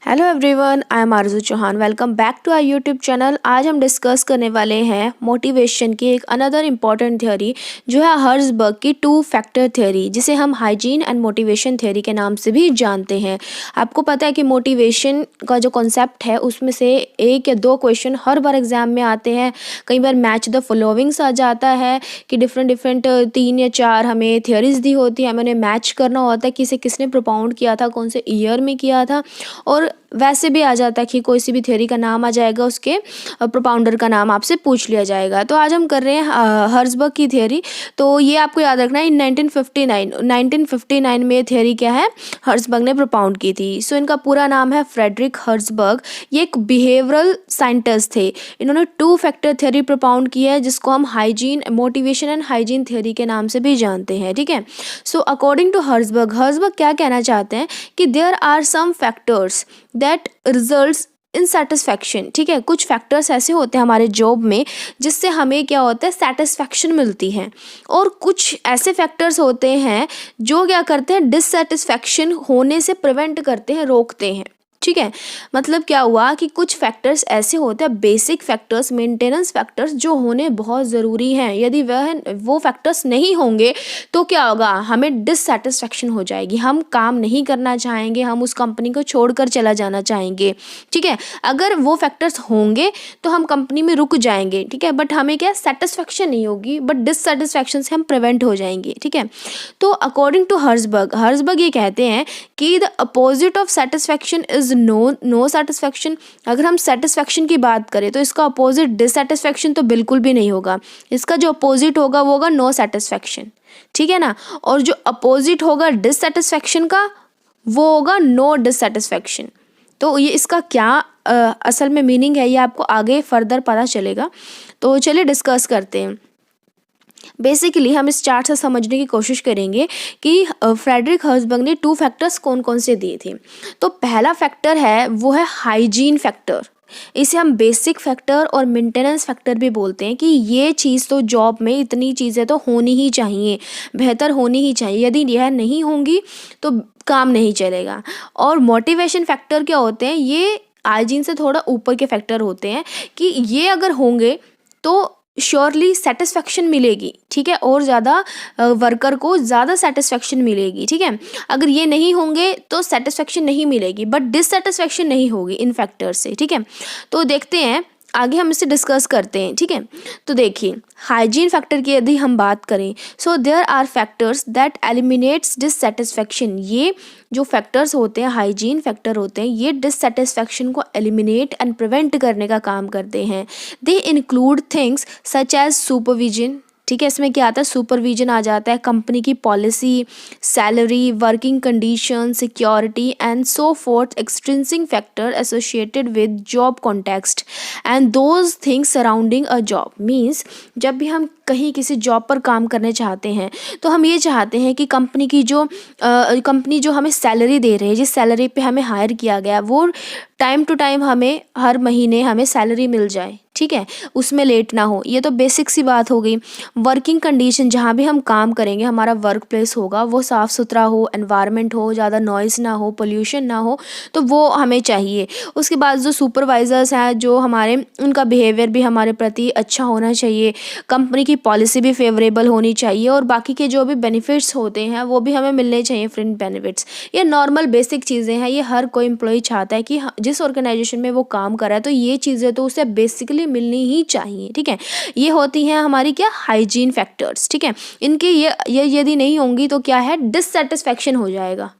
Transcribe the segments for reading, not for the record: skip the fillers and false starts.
Hello everyone, I am Aarzoo Chauhan. Welcome back to our YouTube channel. आज हम discuss करने वाले हैं मोटिवेशन की एक अनदर इम्पॉर्टेंट थ्योरी जो है हर्ट्ज़बर्ग की 2 फैक्टर थ्योरी, जिसे हम हाइजीन एंड मोटिवेशन थ्योरी के नाम से भी जानते हैं। आपको पता है कि मोटिवेशन का जो कॉन्सेप्ट है उसमें से 1 या 2 क्वेश्चन हर बार एग्जाम में आते हैं। कई बार मैच द फॉलोइंग्स आ जाता है कि डिफरेंट 3 या 4 हमें थ्योरीज दी होती है, हमें उन्हें मैच करना होता है कि इसे किसने प्रोपाउंड किया था, कौन से ईयर में किया था। और वैसे भी आ जाता है कि कोई सी भी थ्योरी का नाम आ जाएगा, उसके प्रोपाउंडर का नाम आपसे पूछ लिया जाएगा। तो आज हम कर रहे हैं हर्ट्ज़बर्ग की थ्योरी। तो ये आपको याद रखना है, 1959 में ये थ्योरी क्या है, हर्ट्ज़बर्ग ने प्रोपाउंड की थी। सो इनका पूरा नाम है फ्रेडरिक हर्ट्ज़बर्ग। ये एक बिहेवियरल साइंटिस्ट थे। इन्होंने 2 फैक्टर थ्योरी प्रोपाउंड की है, जिसको हम hygiene, motivation and hygiene theory के नाम से भी जानते हैं। ठीक है। सो अकॉर्डिंग टू हर्ट्ज़बर्ग क्या कहना चाहते हैं कि there are some factors that results in satisfaction. ठीक है, कुछ फैक्टर्स ऐसे होते हैं हमारे जॉब में जिससे हमें क्या होता है, सेटिस्फैक्शन मिलती है। और कुछ ऐसे फैक्टर्स होते हैं जो क्या करते हैं, डिससेटिस्फैक्शन होने से प्रिवेंट करते हैं, रोकते हैं। ठीक है, मतलब क्या हुआ कि कुछ फैक्टर्स ऐसे होते हैं, बेसिक फैक्टर्स, मेंटेनेंस फैक्टर्स, जो होने बहुत ज़रूरी हैं। यदि वो फैक्टर्स नहीं होंगे तो क्या होगा, हमें डिससेटिस्फैक्शन हो जाएगी, हम काम नहीं करना चाहेंगे, हम उस कंपनी को छोड़कर चला जाना चाहेंगे। ठीक है, अगर वो फैक्टर्स होंगे तो हम कंपनी में रुक जाएंगे। ठीक है, बट हमें क्या, सेटिस्फैक्शन नहीं होगी, बट डिससेटिस्फैक्शन से हम प्रिवेंट हो जाएंगे। ठीक है, तो अकॉर्डिंग टू हर्ट्ज़बर्ग ये कहते हैं कि the opposite of satisfaction is no satisfaction. अगर हम सेटिस्फैक्शन की बात करें तो इसका अपोजिट डिससेटिस्फैक्शन तो बिल्कुल भी नहीं होगा। इसका जो अपोजिट होगा वो होगा नो सेटिस्फैक्शन। ठीक है ना, और जो अपोजिट होगा डिससेटिस्फैक्शन का वो होगा नो डिससेटिस्फैक्शन। तो ये इसका क्या असल में मीनिंग है, ये आपको आगे फर्दर पता चलेगा। तो चलिए डिस्कस करते हैं। बेसिकली हम इस चार्ट से समझने की कोशिश करेंगे कि फ्रेडरिक हर्ट्ज़बर्ग ने 2 फैक्टर्स कौन कौन से दिए थे। तो पहला फैक्टर है वो है हाइजीन फैक्टर। इसे हम बेसिक फैक्टर और मेंटेनेंस फैक्टर भी बोलते हैं कि ये चीज़ तो जॉब में इतनी चीज़ें तो होनी ही चाहिए, बेहतर होनी ही चाहिए। यदि यह नहीं होंगी तो काम नहीं चलेगा। और मोटिवेशन फैक्टर क्या होते हैं, ये हाइजीन से थोड़ा ऊपर के फैक्टर होते हैं कि ये अगर होंगे तो श्योरली सेटिस्फैक्शन मिलेगी। ठीक है, और ज़्यादा वर्कर को ज़्यादा सेटिस्फैक्शन मिलेगी। ठीक है, अगर ये नहीं होंगे तो सेटिस्फैक्शन नहीं मिलेगी, बट डिससेटिस्फैक्शन नहीं होगी इन फैक्टर से। ठीक है, तो देखते हैं आगे, हम इसे डिस्कस करते हैं। ठीक है, तो देखिए हाइजीन फैक्टर की यदि हम बात करें, so there are factors that eliminates dissatisfaction. ये जो फैक्टर्स होते हैं, हाइजीन फैक्टर होते हैं, ये डिससेटिस्फैक्शन को एलिमिनेट एंड प्रिवेंट करने का काम करते हैं। They include things such as supervision. ठीक है, इसमें क्या आता है, सुपरविजन आ जाता है, कंपनी की policy, salary, working condition, security and so fourth, extrinsic factor associated with job context and those things surrounding a job. Means जब भी हम कहीं किसी जॉब पर काम करने चाहते हैं तो हम ये चाहते हैं कि कंपनी जो हमें सैलरी दे रही है, जिस सैलरी पे हमें हायर किया गया, वो टाइम टू टाइम हमें हर महीने हमें सैलरी मिल जाए। ठीक है, उसमें लेट ना हो। ये तो बेसिक सी बात हो गई। वर्किंग कंडीशन, जहाँ भी हम काम करेंगे, हमारा वर्क प्लेस होगा वो साफ़ सुथरा हो, एनवायरनमेंट हो, ज़्यादा नॉइज़ ना हो, पोल्यूशन ना हो, तो वो हमें चाहिए। उसके बाद जो सुपरवाइजर्स हैं जो हमारे, उनका बिहेवियर भी हमारे प्रति अच्छा होना चाहिए। कंपनी की पॉलिसी भी फेवरेबल होनी चाहिए, और बाकी के जो भी बेनिफिट्स होते हैं वो भी हमें मिलने चाहिए, फ्रेंड बेनिफिट्स। ये नॉर्मल बेसिक चीज़ें हैं, ये हर कोई एम्प्लॉय चाहता है कि जिस ऑर्गेनाइजेशन में वो काम कर रहा है तो ये चीज़ें तो उसे बेसिकली मिलनी ही चाहिए। ठीक है, ये होती हैं हमारी क्या, हाइजीन फैक्टर्स। ठीक है, इनके ये यदि नहीं होंगी तो क्या है, डिससेटिस्फैक्शन हो जाएगा।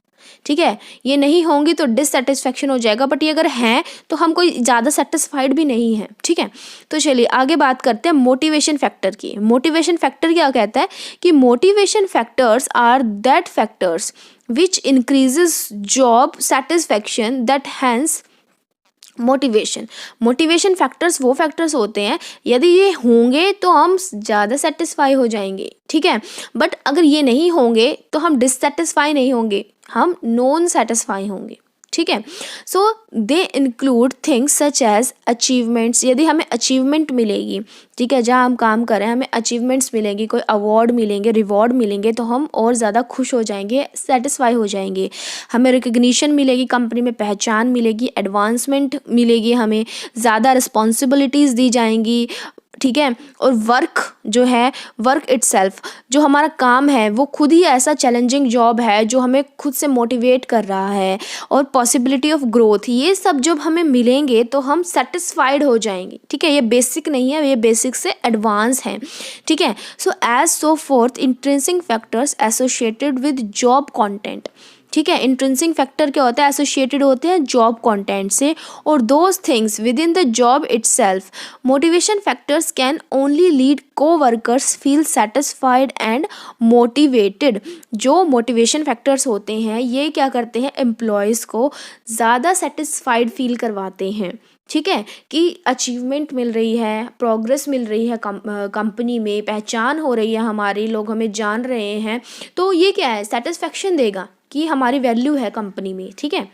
ठीक है, ये नहीं होंगी तो डिससेटिस्फैक्शन हो जाएगा, बट ये अगर हैं तो हम कोई ज़्यादा सेटिस्फाइड भी नहीं है। ठीक है, तो चलिए आगे बात करते हैं मोटिवेशन फैक्टर की। मोटिवेशन फैक्टर क्या कहता है कि motivation factors are that factors which increases job satisfaction that hence motivation factors वो फैक्टर्स होते हैं, यदि ये होंगे तो हम ज़्यादा सेटिस्फाई हो जाएंगे। ठीक है, बट अगर ये नहीं होंगे तो हम डिससेटिस्फाई नहीं होंगे, हम नॉन सेटिस्फाई होंगे। ठीक है। So they include things such as achievements, यदि हमें अचीवमेंट मिलेगी, ठीक है, जहाँ हम काम कर रहे हैं हमें अचीवमेंट्स मिलेंगी, कोई अवार्ड मिलेंगे, रिवॉर्ड मिलेंगे, तो हम और ज़्यादा खुश हो जाएंगे, सेटिस्फाई हो जाएंगे। हमें रिकग्निशन मिलेगी, कंपनी में पहचान मिलेगी, एडवांसमेंट मिलेगी, हमें ज़्यादा रिस्पॉन्सिबिलिटीज़ दी जाएंगी, ठीक है। और वर्क जो है, वर्क इटसेल्फ, जो हमारा काम है वो खुद ही ऐसा चैलेंजिंग जॉब है जो हमें खुद से मोटिवेट कर रहा है, और पॉसिबिलिटी ऑफ ग्रोथ, ये सब जब हमें मिलेंगे तो हम सेटिस्फाइड हो जाएंगे, ठीक है। ये बेसिक नहीं है, ये बेसिक से एडवांस है, ठीक है। So as so fourth intrinsic factors associated with job content, ठीक है। इंट्रिंसिक फैक्टर क्या होता है, एसोसिएटेड होते हैं जॉब कंटेंट से, और those things with in the job itself. Motivation factors can only lead coworkers feel satisfied and motivated. जो मोटिवेशन फैक्टर्स होते हैं ये क्या करते हैं, एम्प्लॉयज़ को ज़्यादा सेटिस्फाइड फील करवाते हैं, ठीक है, कि अचीवमेंट मिल रही है, प्रोग्रेस मिल रही है, कंपनी में पहचान हो रही है हमारी, लोग हमें जान रहे हैं, तो ये क्या है, सेटिस्फेक्शन देगा कि हमारी वैल्यू है कंपनी में, ठीक है।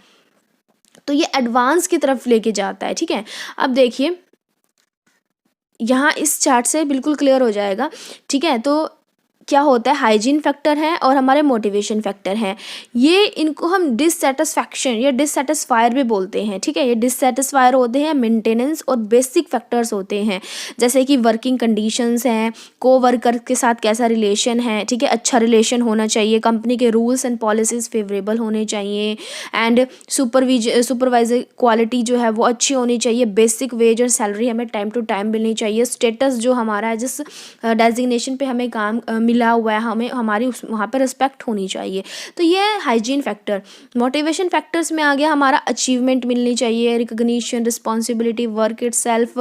तो ये एडवांस की तरफ लेके जाता है, ठीक है। अब देखिए यहाँ इस चार्ट से बिल्कुल क्लियर हो जाएगा, ठीक है। तो क्या होता है, हाइजीन फैक्टर है और हमारे मोटिवेशन फैक्टर हैं, ये इनको हम डिससेटिस्फैक्शन या डिससेटिस्फायर भी बोलते हैं, ठीक है। ये डिससेटिस्फायर होते हैं मेंटेनेंस और बेसिक फैक्टर्स होते हैं, जैसे कि वर्किंग कंडीशंस हैं, को वर्कर के साथ कैसा रिलेशन है, ठीक है, अच्छा रिलेशन होना चाहिए, कंपनी के रूल्स एंड पॉलिसीज़ फेवरेबल होने चाहिए, एंड सुपरवाइजर क्वालिटी जो है वो अच्छी होनी चाहिए, बेसिक वेज और सैलरी हमें टाइम टू टाइम मिलनी चाहिए, स्टेटस जो हमारा है, जिस डेजिग्नेशन पे हमें काम मिला हुआ है, हमें हमारी उस वहाँ पर रिस्पेक्ट होनी चाहिए। तो ये है हाइजीन फैक्टर। मोटिवेशन फैक्टर्स में आ गया हमारा अचीवमेंट मिलनी चाहिए, recognition, responsibility, work itself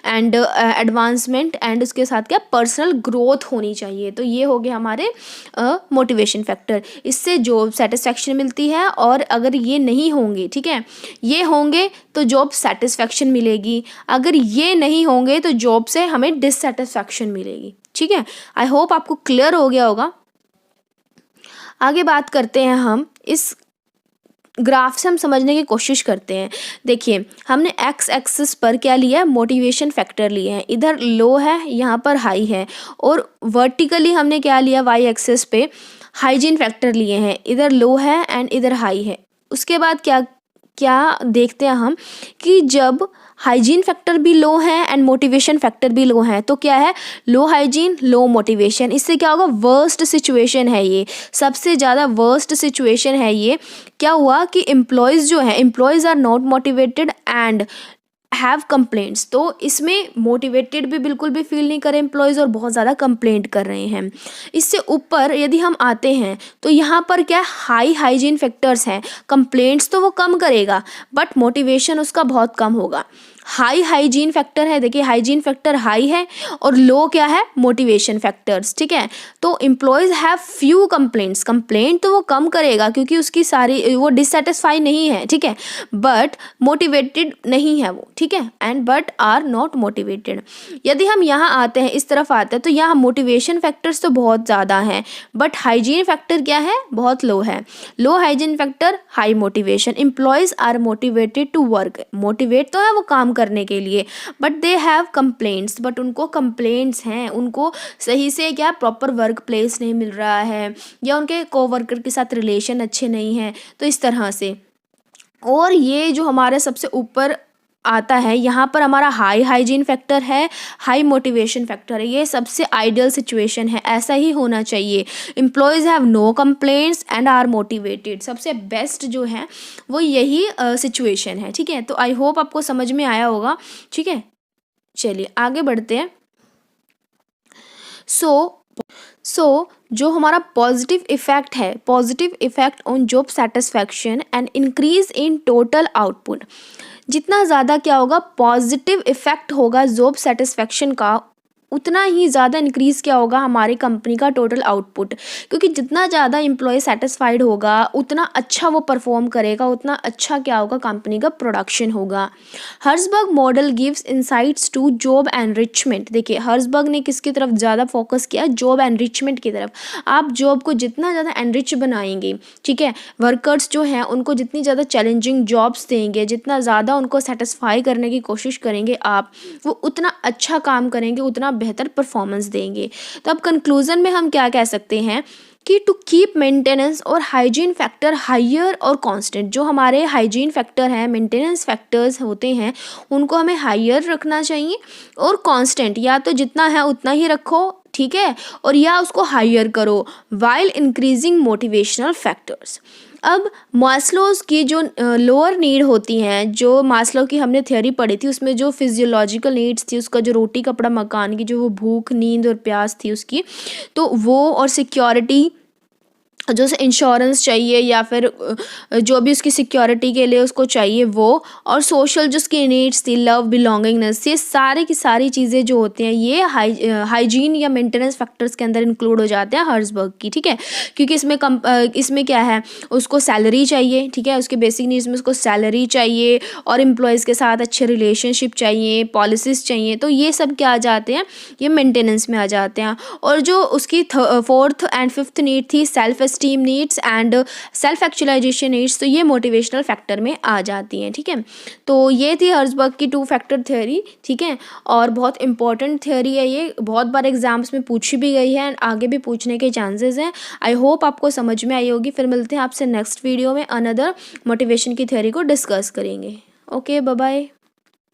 and advancement, and उसके साथ क्या, पर्सनल ग्रोथ होनी चाहिए। तो ये हो गया हमारे मोटिवेशन फैक्टर, इससे जॉब सेटिस्फेक्शन मिलती है, और अगर ये नहीं होंगे, ठीक है, ये होंगे तो जॉब सेटिस्फेक्शन मिलेगी, अगर ये नहीं होंगे तो जॉब से हमें डिससेटिस्फेक्शन मिलेगी, ठीक है। आई होप आपको क्लियर हो गया होगा। आगे बात करते हैं हम इस ग्राफ से, हम समझने की कोशिश करते हैं। देखिए हमने एक्स एक्सिस पर क्या लिया है, मोटिवेशन फैक्टर लिए हैं, इधर लो है, यहाँ पर हाई है, और वर्टिकली हमने क्या लिया, वाई एक्सिस पे हाइजीन फैक्टर लिए हैं, इधर लो है एंड इधर हाई है। उसके बाद क्या क्या देखते हैं हम कि जब हाइजीन फैक्टर भी लो है एंड मोटिवेशन फैक्टर भी लो है, तो क्या है, लो हाइजीन लो मोटिवेशन, इससे क्या होगा, वर्स्ट सिचुएशन है ये, सबसे ज़्यादा वर्स्ट सिचुएशन है ये। क्या हुआ कि एम्प्लॉयज़ जो है, employees are not motivated and have complaints, तो इसमें मोटिवेटेड भी बिल्कुल भी फील नहीं करे एम्प्लॉयज़, और बहुत ज़्यादा कंप्लेंट कर रहे हैं। इससे ऊपर यदि हम आते हैं तो यहाँ पर क्या हाई हाइजीन फैक्टर्स हैं, कंप्लेंट्स तो वो कम करेगा बट मोटिवेशन उसका बहुत कम होगा। हाई हाइजीन फैक्टर है, देखिए हाइजीन फैक्टर हाई है, और लो क्या है, मोटिवेशन फैक्टर्स, ठीक है। तो employees have few complaints, complaint तो वो कम करेगा क्योंकि उसकी सारी वो डिससेटिस्फाई नहीं है, ठीक है, बट मोटिवेटेड नहीं है वो, ठीक है, and but are not motivated. यदि हम यहाँ आते हैं, इस तरफ आते हैं, तो यहाँ मोटिवेशन फैक्टर्स तो बहुत ज़्यादा हैं बट हाइजीन फैक्टर क्या है, बहुत लो है। Low hygiene factor, high motivation, employees are motivated to work, motivate तो है वो काम करने के लिए, but they have complaints, but उनको कंप्लेंट्स हैं, उनको सही से क्या प्रॉपर वर्क प्लेस नहीं मिल रहा है, या उनके कोवर्कर के साथ रिलेशन अच्छे नहीं हैं, तो इस तरह से। और ये जो हमारे सबसे ऊपर आता है, यहाँ पर हमारा हाई हाइजीन फैक्टर है, हाई मोटिवेशन फैक्टर है, ये सबसे आइडियल सिचुएशन है, ऐसा ही होना चाहिए। Employees have no complaints and are motivated, सबसे बेस्ट जो है वो यही सिचुएशन है, ठीक है। तो आई होप आपको समझ में आया होगा, ठीक है। चलिए आगे बढ़ते हैं। सो जो हमारा पॉजिटिव इफेक्ट है, positive effect on job satisfaction and increase in total output, जितना ज़्यादा क्या होगा, पॉजिटिव इफेक्ट होगा जॉब सेटिस्फैक्शन का, उतना ही ज़्यादा इंक्रीज़ क्या होगा हमारी कंपनी का टोटल आउटपुट, क्योंकि जितना ज़्यादा एम्प्लॉय सेटिस्फाइड होगा उतना अच्छा वो परफॉर्म करेगा, उतना अच्छा क्या होगा कंपनी का प्रोडक्शन होगा। Herzberg model gives insights to job enrichment. देखिए हर्सबर्ग ने किसकी तरफ ज़्यादा फोकस किया, जॉब एनरिचमेंट की तरफ। आप जॉब को जितना ज़्यादा एनरिच बनाएंगे, ठीक है, वर्कर्स जो हैं उनको जितनी ज़्यादा चैलेंजिंग जॉब्स देंगे, जितना ज़्यादा उनको सेटिस्फाई करने की कोशिश करेंगे आप, वो उतना अच्छा काम करेंगे, उतना बेहतर परफॉर्मेंस देंगे। तो अब कंक्लूजन में हम क्या कह सकते हैं कि टू कीप मेंटेनेंस और हाइजीन फैक्टर हायर और कांस्टेंट, जो हमारे हाइजीन फैक्टर हैं, मेंटेनेंस फैक्टर्स होते हैं, उनको हमें हायर रखना चाहिए और कांस्टेंट या तो जितना है उतना ही रखो, ठीक है, और या उसको हायर करो वाइल इंक्रीजिंग मोटिवेशनल फैक्टर्स। अब मास्लोज की जो लोअर नीड होती हैं, जो मास्लो की हमने थ्योरी पढ़ी थी उसमें जो फिजियोलॉजिकल नीड्स थी, उसका जो रोटी कपड़ा मकान की जो वो भूख नींद और प्यास थी उसकी, तो वो और सिक्योरिटी, जो उसे इंश्योरेंस चाहिए या फिर जो भी उसकी सिक्योरिटी के लिए उसको चाहिए वो, और सोशल जो उसकी नीड्स थी, लव बिलोंगिंगनेस, ये सारे की सारी चीज़ें जो होती हैं ये हाइजीन या मेंटेनेंस फैक्टर्स के अंदर इंक्लूड हो जाते हैं हर्सबर्ग की, ठीक है। क्योंकि इसमें क्या है, उसको सैलरी चाहिए, ठीक है, उसके बेसिक नीड्स में उसको सैलरी चाहिए और एम्प्लॉयज़ के साथ अच्छे रिलेशनशिप चाहिए, पॉलिसीज़ चाहिए, तो ये सब क्या आ जाते हैं, ये मेंटेनेंस में आ जाते हैं। और जो उसकी फोर्थ एंड फिफ्थ नीड थी, self esteem needs and self actualisation needs, तो ये मोटिवेशनल फैक्टर में आ जाती हैं, ठीक है। तो ये थी हर्सबर्ग की 2 फैक्टर थ्योरी, ठीक है, और बहुत इंपॉर्टेंट थ्योरी है ये, बहुत बार एग्जाम्स में पूछी भी गई है एंड आगे भी पूछने के चांसेस हैं। आई होप आपको समझ में आई होगी। फिर मिलते हैं आपसे नेक्स्ट वीडियो में, अनदर मोटिवेशन की थ्योरी को डिस्कस करेंगे। Okay, bye bye.